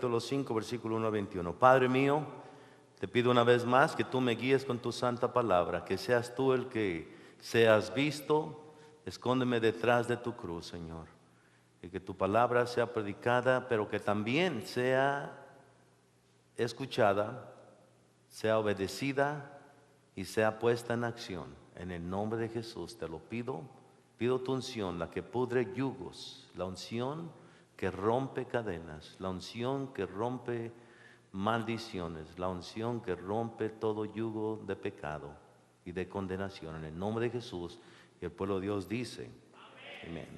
capítulo 5, versículo 1 a 21. Padre mío, te pido una vez más que tú me guíes con tu santa palabra, que seas tú el que seas visto. Escóndeme detrás de tu cruz, Señor, y que tu palabra sea predicada, pero que también sea escuchada, sea obedecida y sea puesta en acción. En el nombre de Jesús te lo pido. Pido tu unción, la que pudre yugos, la unción que rompe cadenas, la unción que rompe maldiciones, la unción que rompe todo yugo de pecado y de condenación. En el nombre de Jesús. Y el pueblo de Dios dice: amén.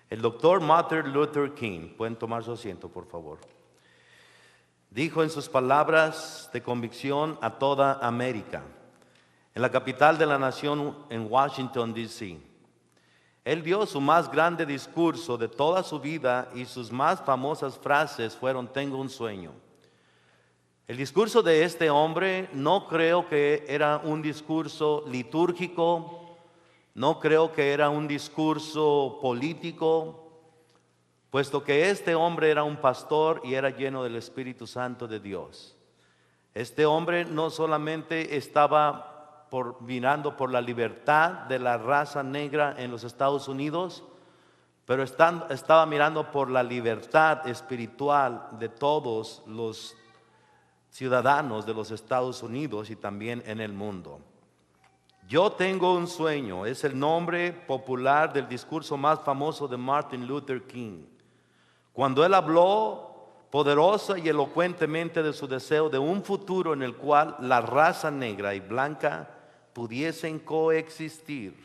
El doctor Martin Luther King, pueden tomar su asiento por favor, dijo en sus palabras de convicción a toda América, en la capital de la nación, en Washington, D.C. Él dio su más grande discurso de toda su vida y sus más famosas frases fueron: tengo un sueño. El discurso de este hombre no creo que era un discurso litúrgico, no creo que era un discurso político, puesto que este hombre era un pastor y era lleno del Espíritu Santo de Dios. Este hombre no solamente estaba mirando por la libertad de la raza negra en los Estados Unidos, pero estaba mirando por la libertad espiritual de todos los ciudadanos de los Estados Unidos y también en el mundo. Yo tengo un sueño es el nombre popular del discurso más famoso de Martin Luther King. Cuando él habló poderosa y elocuentemente de su deseo de un futuro en el cual la raza negra y blanca pudiesen coexistir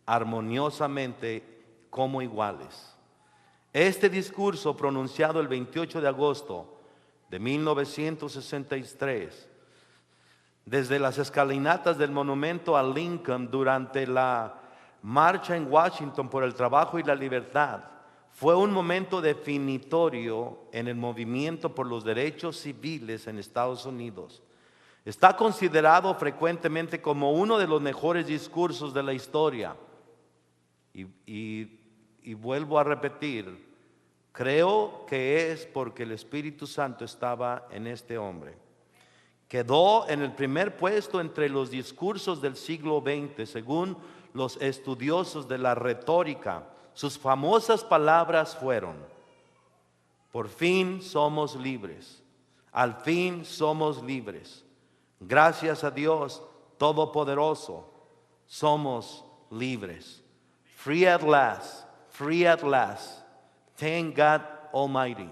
armoniosamente como iguales. Este discurso, pronunciado el 28 de agosto de 1963, desde las escalinatas del monumento a Lincoln durante la marcha en Washington por el trabajo y la libertad, fue un momento definitorio en el movimiento por los derechos civiles en Estados Unidos. Está considerado frecuentemente como uno de los mejores discursos de la historia. Y vuelvo a repetir, creo que es porque el Espíritu Santo estaba en este hombre. Quedó en el primer puesto entre los discursos del siglo XX, según los estudiosos de la retórica. Sus famosas palabras fueron: por fin somos libres, al fin somos libres. Gracias a Dios Todopoderoso, somos libres. Free at last, free at last. Thank God Almighty,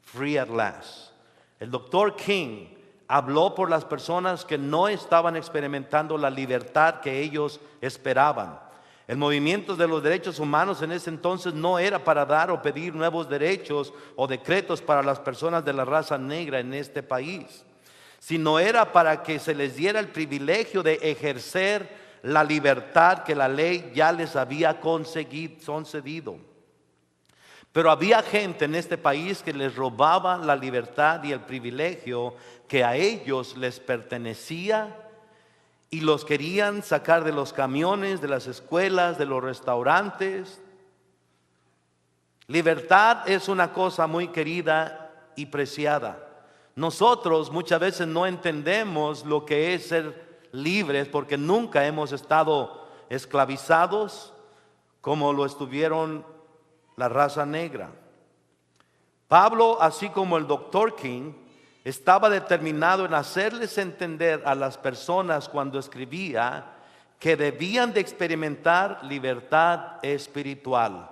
free at last. El doctor King habló por las personas que no estaban experimentando la libertad que ellos esperaban. El movimiento de los derechos humanos en ese entonces no era para dar o pedir nuevos derechos o decretos para las personas de la raza negra en este país, sino era para que se les diera el privilegio de ejercer la libertad que la ley ya les había concedido. Pero había gente en este país que les robaba la libertad y el privilegio que a ellos les pertenecía, y los querían sacar de los camiones, de las escuelas, de los restaurantes. Libertad es una cosa muy querida y preciada. Nosotros muchas veces no entendemos lo que es ser libres porque nunca hemos estado esclavizados como lo estuvieron la raza negra. Pablo, así como el doctor King, estaba determinado en hacerles entender a las personas cuando escribía que debían de experimentar libertad espiritual.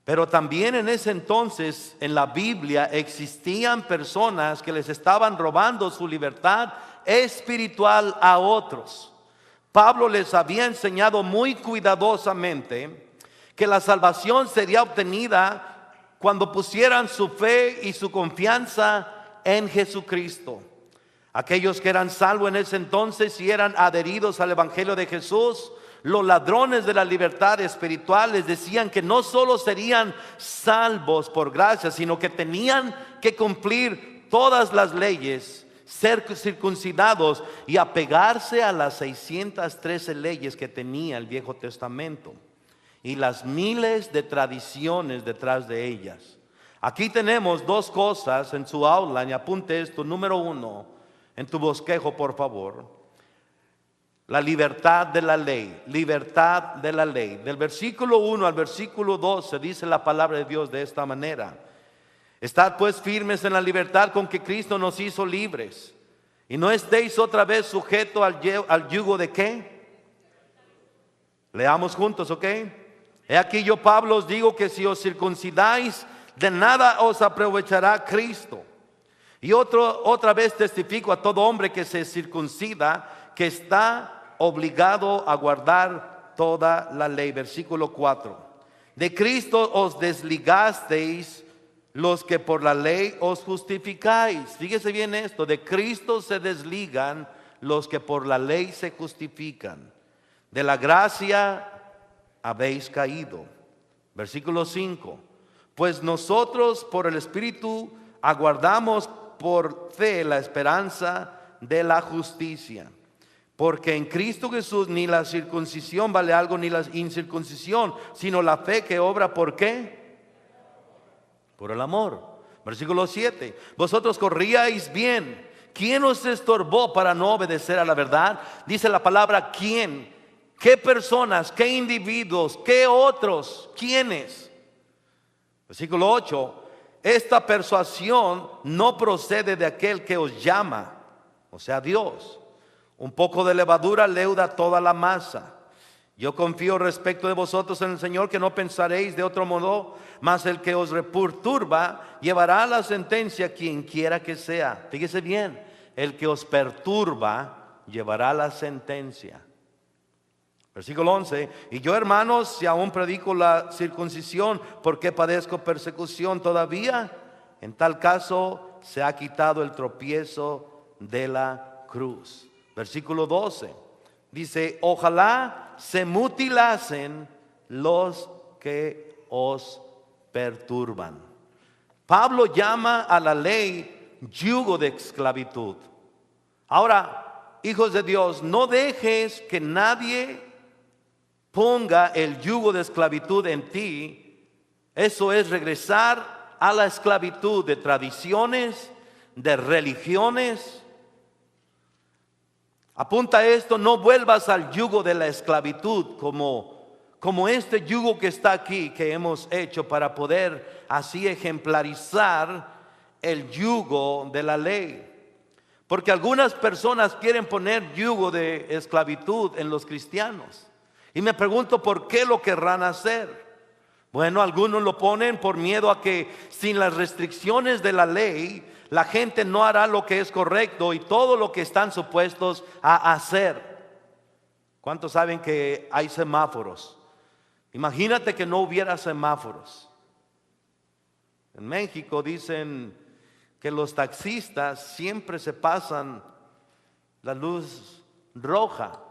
Pero también en ese entonces en la Biblia existían personas que les estaban robando su libertad espiritual a otros. Pablo les había enseñado muy cuidadosamente que la salvación sería obtenida cuando pusieran su fe y su confianza en Jesucristo. Aquellos que eran salvos en ese entonces y eran adheridos al Evangelio de Jesús, los ladrones de la libertad espiritual les decían que no solo serían salvos por gracia, sino que tenían que cumplir todas las leyes, ser circuncidados y apegarse a las 613 leyes que tenía el Viejo Testamento y las miles de tradiciones detrás de ellas. Aquí tenemos dos cosas en su aula, y apunte esto. Número uno, en tu bosquejo, por favor. La libertad de la ley, libertad de la ley. Del versículo 1 al versículo 12 dice la palabra de Dios de esta manera: estad pues firmes en la libertad con que Cristo nos hizo libres, y no estéis otra vez sujetos al yugo de ¿qué? Leamos juntos, ¿ok? He aquí yo, Pablo, os digo que si os circuncidáis, de nada os aprovechará Cristo. Y otra vez testifico a todo hombre que se circuncida, que está obligado a guardar toda la ley. Versículo 4. De Cristo os desligasteis los que por la ley os justificáis. Fíjese bien esto: de Cristo se desligan los que por la ley se justifican. De la gracia habéis caído. Versículo 5. Pues nosotros por el Espíritu aguardamos por fe la esperanza de la justicia. Porque en Cristo Jesús ni la circuncisión vale algo, ni la incircuncisión, sino la fe que obra, ¿por qué? Por el amor. Versículo 7. Vosotros corríais bien. ¿Quién os estorbó para no obedecer a la verdad? Dice la palabra ¿quién? ¿Qué personas? ¿Qué individuos? ¿Qué otros? ¿Quiénes? Versículo 8. Esta persuasión no procede de aquel que os llama, o sea, Dios. Un poco de levadura leuda toda la masa. Yo confío respecto de vosotros en el Señor, que no pensaréis de otro modo, mas el que os perturba llevará la sentencia, quien quiera que sea. Fíjese bien, el que os perturba llevará la sentencia. Versículo 11. Y yo, hermanos, si aún predico la circuncisión, ¿por qué padezco persecución todavía? En tal caso se ha quitado el tropiezo de la cruz. Versículo 12. Dice: ojalá se mutilasen los que os perturban. Pablo llama a la ley yugo de esclavitud. Ahora, hijos de Dios, no dejes que nadie ponga el yugo de esclavitud en ti. Eso es regresar a la esclavitud de tradiciones, de religiones. Apunta esto: no vuelvas al yugo de la esclavitud como este yugo que está aquí, que hemos hecho para poder así ejemplarizar el yugo de la ley. Porque algunas personas quieren poner yugo de esclavitud en los cristianos. Y me pregunto por qué lo querrán hacer. Bueno, algunos lo ponen por miedo a que sin las restricciones de la ley, la gente no hará lo que es correcto y todo lo que están supuestos a hacer. ¿Cuántos saben que hay semáforos? Imagínate que no hubiera semáforos. En México dicen que los taxistas siempre se pasan la luz roja.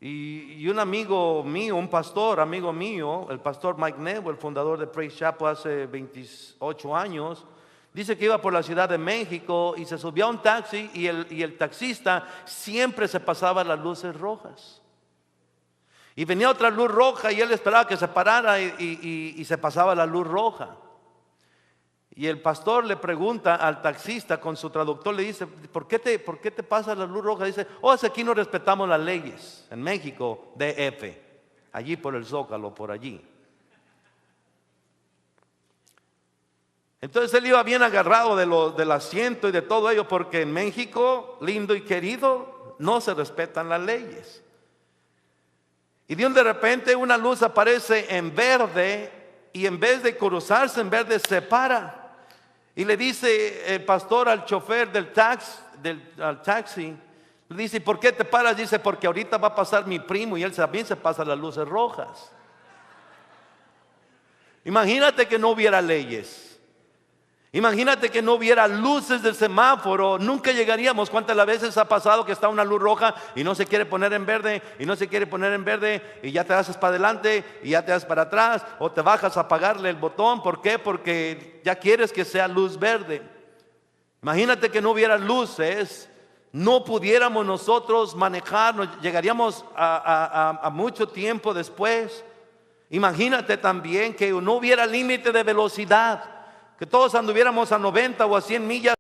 Y un amigo mío, un pastor amigo mío, el pastor Mike Nebo, el fundador de Praise Chapel hace 28 años, dice que iba por la Ciudad de México y se subió a un taxi y el taxista siempre se pasaba las luces rojas. Y venía otra luz roja y él esperaba que se parara y se pasaba la luz roja. Y el pastor le pregunta al taxista con su traductor, le dice: ¿por qué te pasa la luz roja? Dice: es aquí no respetamos las leyes. En México, DF, allí por el Zócalo, por allí. Entonces él iba bien agarrado del asiento y de todo ello, porque en México, lindo y querido, no se respetan las leyes. Y de repente una luz aparece en verde y en vez de cruzarse en verde se para. Y le dice el pastor al chofer al taxi, le dice: ¿por qué te paras? Dice: porque ahorita va a pasar mi primo y él también se pasa las luces rojas. Imagínate que no hubiera leyes. Imagínate que no hubiera luces de semáforo, nunca llegaríamos. ¿Cuántas veces ha pasado que está una luz roja y no se quiere poner en verde y no se quiere poner en verde y ya te haces para adelante y ya te haces para atrás o te bajas a apagarle el botón? ¿Por qué? Porque ya quieres que sea luz verde. Imagínate que no hubiera luces, no pudiéramos nosotros manejar, llegaríamos a mucho tiempo después. Imagínate también que no hubiera límite de velocidad, que todos anduviéramos a 90 o a 100 millas